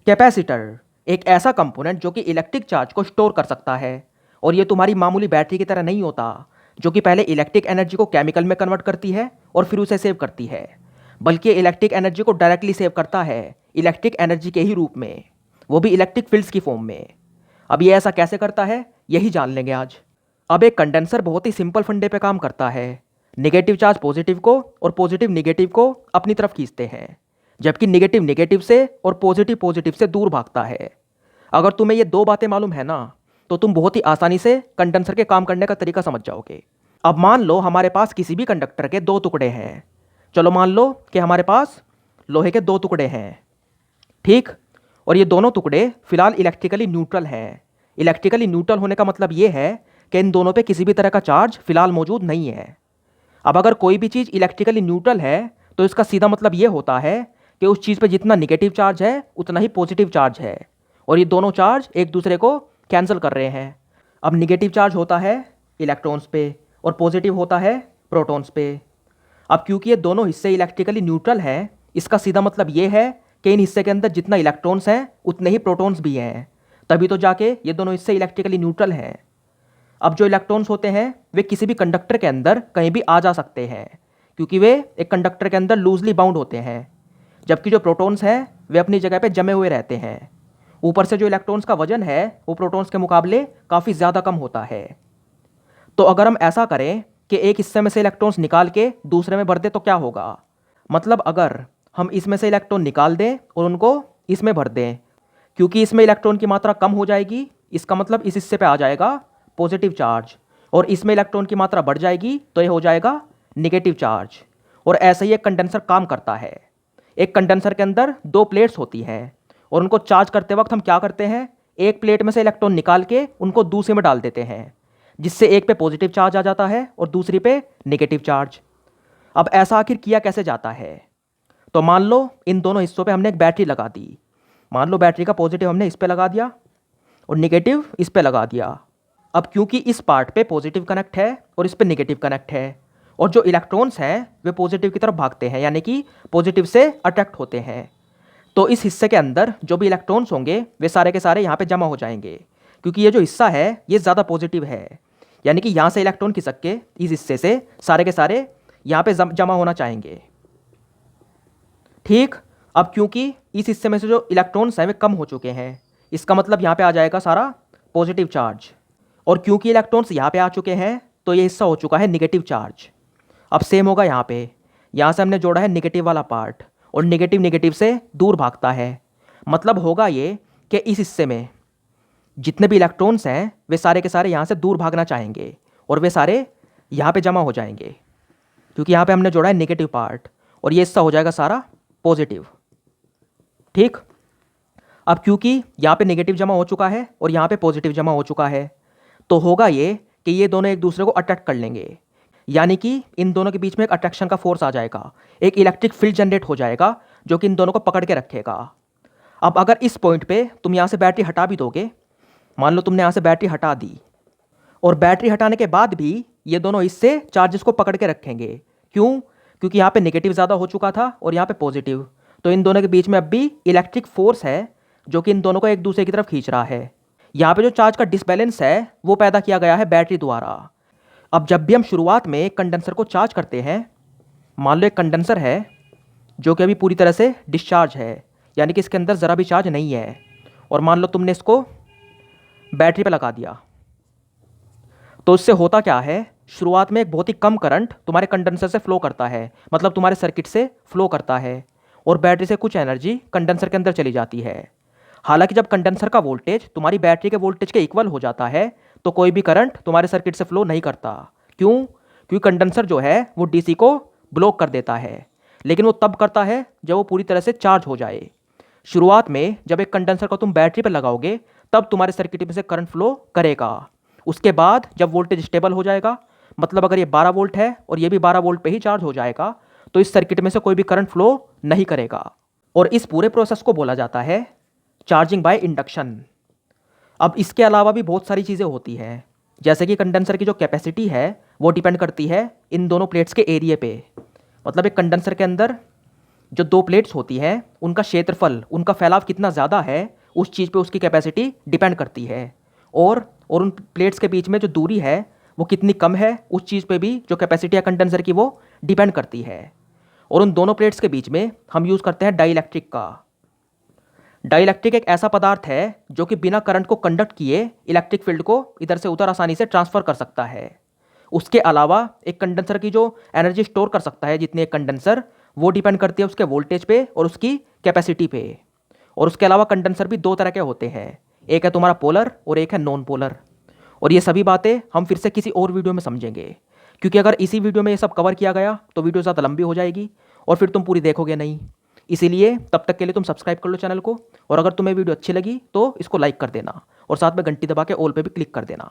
Capacitor एक ऐसा component जो कि इलेक्ट्रिक चार्ज को स्टोर कर सकता है। और ये तुम्हारी मामूली बैटरी की तरह नहीं होता जो कि पहले इलेक्ट्रिक एनर्जी को केमिकल में कन्वर्ट करती है और फिर उसे सेव करती है, बल्कि इलेक्ट्रिक एनर्जी को डायरेक्टली सेव करता है इलेक्ट्रिक एनर्जी के ही रूप में, वो भी इलेक्ट्रिक फील्ड्स की फॉर्म में। अब ये ऐसा कैसे करता है यही जान लेंगे आज। अब एक कंडेंसर बहुत ही सिंपल फंडे पे काम करता है। नेगेटिव चार्ज पॉजिटिव को और पॉजिटिव नेगेटिव को अपनी तरफ खींचते हैं, जबकि नेगेटिव नेगेटिव से और पॉजिटिव पॉजिटिव से दूर भागता है। अगर तुम्हें ये दो बातें मालूम है ना, तो तुम बहुत ही आसानी से कंडेंसर के काम करने का तरीका समझ जाओगे। अब मान लो हमारे पास किसी भी कंडक्टर के दो टुकड़े हैं। चलो मान लो कि हमारे पास लोहे के दो टुकड़े हैं, ठीक। और ये दोनों टुकड़े फिलहाल इलेक्ट्रिकली न्यूट्रल हैं। इलेक्ट्रिकली न्यूट्रल होने का मतलब ये है कि इन दोनों पे किसी भी तरह का चार्ज फिलहाल मौजूद नहीं है। अब अगर कोई भी चीज़ इलेक्ट्रिकली न्यूट्रल है तो इसका सीधा मतलब ये होता है कि उस चीज़ पे जितना निगेटिव चार्ज है उतना ही पॉजिटिव चार्ज है, और ये दोनों चार्ज एक दूसरे को कैंसिल कर रहे हैं। अब निगेटिव चार्ज होता है इलेक्ट्रॉन्स पे और पॉजिटिव होता है प्रोटॉन्स पे। अब क्योंकि ये दोनों हिस्से इलेक्ट्रिकली न्यूट्रल हैं, इसका सीधा मतलब ये है कि इन हिस्से के अंदर जितना इलेक्ट्रॉन्स हैं उतने ही प्रोटॉन्स भी हैं, तभी तो जाके ये दोनों हिस्से इलेक्ट्रिकली न्यूट्रल हैं। अब जो इलेक्ट्रॉन्स होते हैं वे किसी भी कंडक्टर के अंदर कहीं भी आ जा सकते हैं, क्योंकि वे एक कंडक्टर के अंदर लूजली बाउंड होते हैं, जबकि जो प्रोटॉन्स हैं वे अपनी जगह पे जमे हुए रहते हैं। ऊपर से जो इलेक्ट्रॉन्स का वजन है वो प्रोटॉन्स के मुकाबले काफ़ी ज़्यादा कम होता है। तो अगर हम ऐसा करें कि एक हिस्से में से इलेक्ट्रॉन्स निकाल के दूसरे में भर दें तो क्या होगा। मतलब अगर हम इसमें से इलेक्ट्रॉन निकाल दें और उनको इसमें भर दें, क्योंकि इसमें इलेक्ट्रॉन की मात्रा कम हो जाएगी, इसका मतलब इस हिस्से पे आ जाएगा पॉजिटिव चार्ज, और इसमें इलेक्ट्रॉन की मात्रा बढ़ जाएगी तो ये हो जाएगा निगेटिव चार्ज। और ऐसे ही एक कंडेंसर काम करता है। एक कंडेंसर के अंदर दो प्लेट्स होती हैं और उनको चार्ज करते वक्त हम क्या करते हैं, एक प्लेट में से इलेक्ट्रॉन निकाल के उनको दूसरे में डाल देते हैं, जिससे एक पे पॉजिटिव चार्ज आ जाता है और दूसरी पे नेगेटिव चार्ज। अब ऐसा आखिर किया कैसे जाता है। तो मान लो इन दोनों हिस्सों पे हमने एक बैटरी लगा दी। मान लो बैटरी का पॉजिटिव हमने इस पे लगा दिया और नेगेटिव इस पे लगा दिया। अब क्योंकि इस पार्ट पे पॉजिटिव कनेक्ट है और इस पे नेगेटिव कनेक्ट है, और जो इलेक्ट्रॉन्स हैं वे पॉजिटिव की तरफ भागते हैं, यानी कि पॉजिटिव से अट्रैक्ट होते हैं, तो इस हिस्से के अंदर जो भी इलेक्ट्रॉन्स होंगे वे सारे के सारे यहाँ पे जमा हो जाएंगे, क्योंकि ये जो हिस्सा है ये ज़्यादा पॉजिटिव है। यानी कि यहाँ से इलेक्ट्रॉन खिसक के इस हिस्से से सारे के सारे यहाँ पे जमा होना चाहेंगे, ठीक। अब क्योंकि इस हिस्से में से जो इलेक्ट्रॉन्स हैं वे कम हो चुके हैं, इसका मतलब यहाँ पे आ जाएगा सारा पॉजिटिव चार्ज, और क्योंकि इलेक्ट्रॉन्स यहाँ पे आ चुके हैं तो ये हिस्सा हो चुका है निगेटिव चार्ज। अब सेम होगा यहाँ पे, यहाँ से हमने जोड़ा है निगेटिव वाला पार्ट, और निगेटिव नेगेटिव से दूर भागता है। मतलब होगा ये कि इस हिस्से में जितने भी इलेक्ट्रॉन्स हैं वे सारे के सारे यहाँ से दूर भागना चाहेंगे और वे सारे यहाँ पे जमा हो जाएंगे, क्योंकि यहाँ पे हमने जोड़ा है नेगेटिव पार्ट, और ये हिस्सा हो जाएगा सारा पॉजिटिव, ठीक। अब क्योंकि यहाँ पे नेगेटिव जमा हो चुका है और यहाँ पे पॉजिटिव जमा हो चुका है, तो होगा ये कि ये दोनों एक दूसरे को अट्रैक्ट कर लेंगे, यानी कि इन दोनों के बीच में एक अट्रैक्शन का फोर्स आ जाएगा, एक इलेक्ट्रिक फील्ड जनरेट हो जाएगा जो कि इन दोनों को पकड़ के रखेगा। अब अगर इस पॉइंट पे तुम यहाँ से बैटरी हटा भी दोगे, मान लो तुमने यहाँ से बैटरी हटा दी, और बैटरी हटाने के बाद भी ये दोनों इससे चार्जेस को पकड़ के रखेंगे। क्यों? क्योंकि यहाँ पे नेगेटिव ज़्यादा हो चुका था और यहाँ पे पॉजिटिव, तो इन दोनों के बीच में अब भी इलेक्ट्रिक फोर्स है जो कि इन दोनों को एक दूसरे की तरफ खींच रहा है। यहाँ पे जो चार्ज का डिसबैलेंस है वो पैदा किया गया है बैटरी द्वारा। अब जब भी हम शुरुआत में एक कंडेंसर को चार्ज करते हैं, मान लो एक कंडेंसर है जो कि अभी पूरी तरह से डिस्चार्ज है, यानी कि इसके अंदर ज़रा भी चार्ज नहीं है, और मान लो तुमने इसको बैटरी पे लगा दिया, तो इससे होता क्या है, शुरुआत में एक बहुत ही कम करंट तुम्हारे कंडेंसर से फ्लो करता है, मतलब तुम्हारे सर्किट से फ्लो करता है, और बैटरी से कुछ एनर्जी कंडेंसर के अंदर चली जाती है। हालांकि जब कंडेंसर का वोल्टेज तुम्हारी बैटरी के वोल्टेज के इक्वल हो जाता है तो कोई भी करंट तुम्हारे सर्किट से फ्लो नहीं करता। क्यों? क्योंकि कंडेंसर जो है वो डीसी को ब्लॉक कर देता है, लेकिन वो तब करता है जब वो पूरी तरह से चार्ज हो जाए। शुरुआत में जब एक कंडेंसर को तुम बैटरी पर लगाओगे तब तुम्हारे सर्किट में से करंट फ्लो करेगा। उसके बाद जब वोल्टेज स्टेबल हो जाएगा, मतलब अगर ये 12 वोल्ट है और ये भी 12 वोल्ट पे ही चार्ज हो जाएगा, तो इस सर्किट में से कोई भी करंट फ्लो नहीं करेगा, और इस पूरे प्रोसेस को बोला जाता है चार्जिंग बाय इंडक्शन। अब इसके अलावा भी बहुत सारी चीज़ें होती हैं, जैसे कि कंडेंसर की जो कैपेसिटी है वो डिपेंड करती है इन दोनों प्लेट्स के एरिया पे। मतलब एक कंडेंसर के अंदर जो दो प्लेट्स होती हैं उनका क्षेत्रफल, उनका फैलाव कितना ज़्यादा है, उस चीज़ पे उसकी कैपेसिटी डिपेंड करती है। और उन प्लेट्स के बीच में जो दूरी है वो कितनी कम है, उस चीज़ पे भी जो कैपेसिटी है कंडेंसर की वो डिपेंड करती है। और उन दोनों प्लेट्स के बीच में हम यूज़ करते हैं डाइइलेक्ट्रिक का। डाइइलेक्ट्रिक एक ऐसा पदार्थ है जो कि बिना करंट को कंडक्ट किए इलेक्ट्रिक फील्ड को इधर से उधर आसानी से ट्रांसफ़र कर सकता है। उसके अलावा एक कंडेंसर की जो एनर्जी स्टोर कर सकता है, जितनी एक कंडेंसर, वो डिपेंड करती है उसके वोल्टेज पे और उसकी कैपेसिटी पे। और उसके अलावा कंडेंसर भी दो तरह के होते हैं, एक है तुम्हारा पोलर और एक है नॉन पोलर। और ये सभी बातें हम फिर से किसी और वीडियो में समझेंगे, क्योंकि अगर इसी वीडियो में ये सब कवर किया गया तो वीडियो ज़्यादा लंबी हो जाएगी और फिर तुम पूरी देखोगे नहीं। इसीलिए तब तक के लिए तुम सब्सक्राइब कर लो चैनल को, और अगर तुम्हें वीडियो अच्छी लगी तो इसको लाइक कर देना और साथ में घंटी दबा के ऑल पे भी क्लिक कर देना।